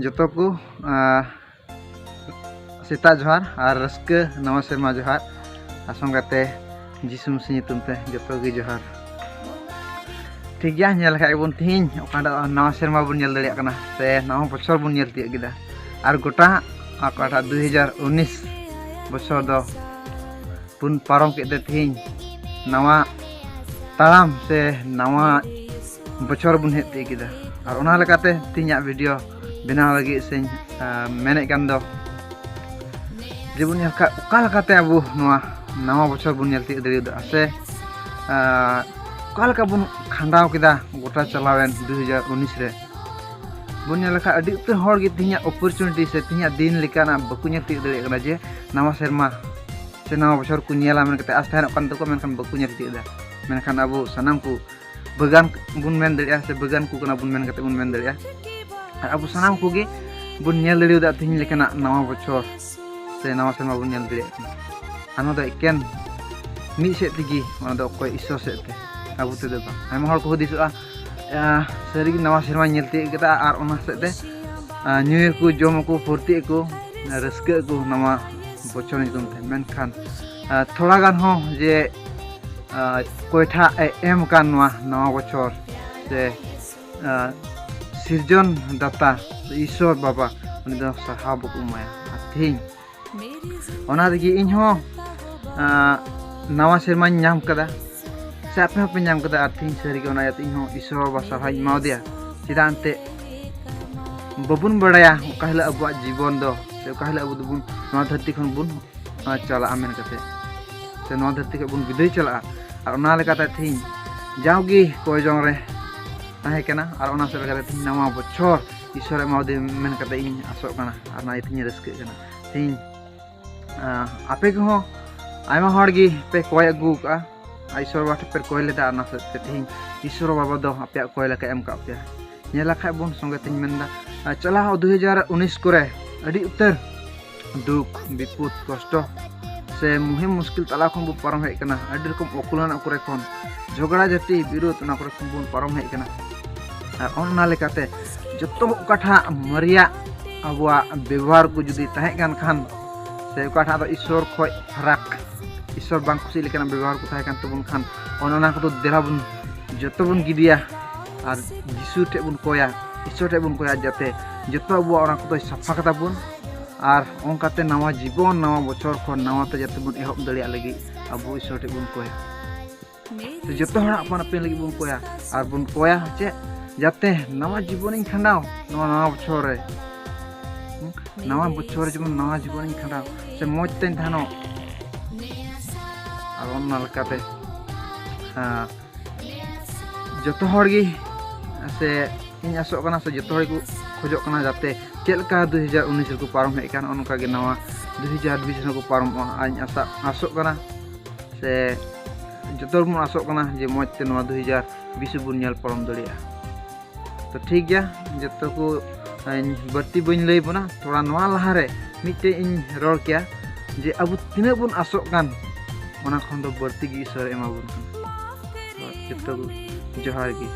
जोतो को सेता जोहार और रस्क नवा सेरमा जोहार आसंगाते जिसु मसीह तुमते जोतो गी जोहार। ठीक गया नेल खाय बन तिहिन ओकाडा नवा सेरमा बन नेल दड़िया कना से नवा बछर बन नेल तिया गिदा और गोटा ओकाडा 2019 बछर दो पुन पारम के तिहिन नवा ताराम से नवा बछर बन हेत तिया गिदा और ओना लेकाते तिहिना वीडियो बनाव लगी से मेने कान दो जेबुन नेलका ओका लेकाते अबु नवा नवा बछर बन नेल तिया दड़िया से ओका लेका बन खांडाव किदा गोटा चलावेन 2019 रे बन नेल लेका अडी उतर हर गे तिहिना अपॉर्चुनिटी से तिहिना दिन लेकाना बकु नेल तिया दड़िया कना जे नवा सेरमा से नवा बछर को नेला मेन कते आस थाहन कान तको मेनखान बकु नेल तिया दा मेनखान अबु सनाम को बगान बुन मेन दड़िया से बगान को कना बुन मेन कते बुन मेन दड़िया और अब सनाम को गे बुन नेल दड़िया तिहिन लेकाना नवा बछर से नवा सेरमा बुन नेल दड़िया आनो दो एकेन मी सेत तिगी ओना दो कोय ईश्वर सेते अब तेद आयमा हर को हुदिसआ सारी नवा सेरमा नेल तिया केदा और ओना सेते न्यू ईयर को जम को फुर्ती को रस्के को नवा बछर नितुम ते मेनखान थोड़ा गान हो जे कोयठा एम कान नवा बछर से सिरजन दाता ईश्वर बाबा उनी दो साहा बको माया थिन ओना दगी इन हो नवा सेरमा नाम कदा से आपे पे नाम कदा अर्थिन सारी के ओना इन हो ईश्वर बाबा साहा माव दिया चिदा अंते बबुन बड़ाया ओका हिला अबुआ जीवन दो से ओका हिला अबु दुबुन नवा धरती खन बुन चला आमेन कते से नवा धरती के बुन विदाय चला और ओना लेकाते थिन जावगी कोय जंग रे ताहे केना और ओना से लेकाते थिन नवा बछर ईश्वर मावदे मेन कते इन आसो कना और ना थिन रस्के कना थिन आपे को आयमा हड़गी पे कोय अगु का ईश्वर बाटे पे कोय लेदा ना से थिन ईश्वर बाबा दो आपे कोय लेका एम का पे नेला खाय बन संगे थिन मेनदा चला 2019 करे अडी उतर दुख विपद कष्ट से मुहिम मुश्किल तला खन बु पारम हेक कना अडी रकम अकुलना करे खन झगड़ा जाति विरोध ना करे खन बु पारम हेक कना और ओना लेकाते जतो काठा मरिया अबुआ व्यवहार को जुदी ताहे कान खान से काठा दो ईश्वर खय फरक ईश्वर बांग खुशी लेकाना व्यवहार को ताहे कान तबुन खान ओना को देला बुन जतो बुन गिदिया और जिसु ठे बुन कोया ईश्वर ठे बुन कोया जाते जतो अबुआ ओना को सफा कता बुन और ओंकाते नवा जीवन नवा बछर खन नवा ते जाते बुन एहब दड़िया लगी अबु ईश्वर ठे बुन कोया तो जतो हड़ा अपन अपन लगी बुन कोया और बुन कोया चे जाते नवा जीवन इन खंडाव नवा बछर रे नवा बछर जमन नवा जीवन इन खंडाव से मौज तेन थानो और ओना लकाते जतो हड़गी से इन आसो कना से जतो हड़ को खोजो कना जाते चेलका 2019 को पारम हे कान ओनका गे नवा 2020 को पारम आइन आसो कना से जतो मन आसो कना जे मौज ते नवा 2020 बुन नेल पारम दड़िया तो ठीक गया जतो को बर्ती बन लई बना थोड़ा नवा लहारे मिटे इन रोड क्या जे अब तिना बुन आसो कान ओना खन दो बर्ती गी ईश्वर एमा बुन जतो को जोहार गी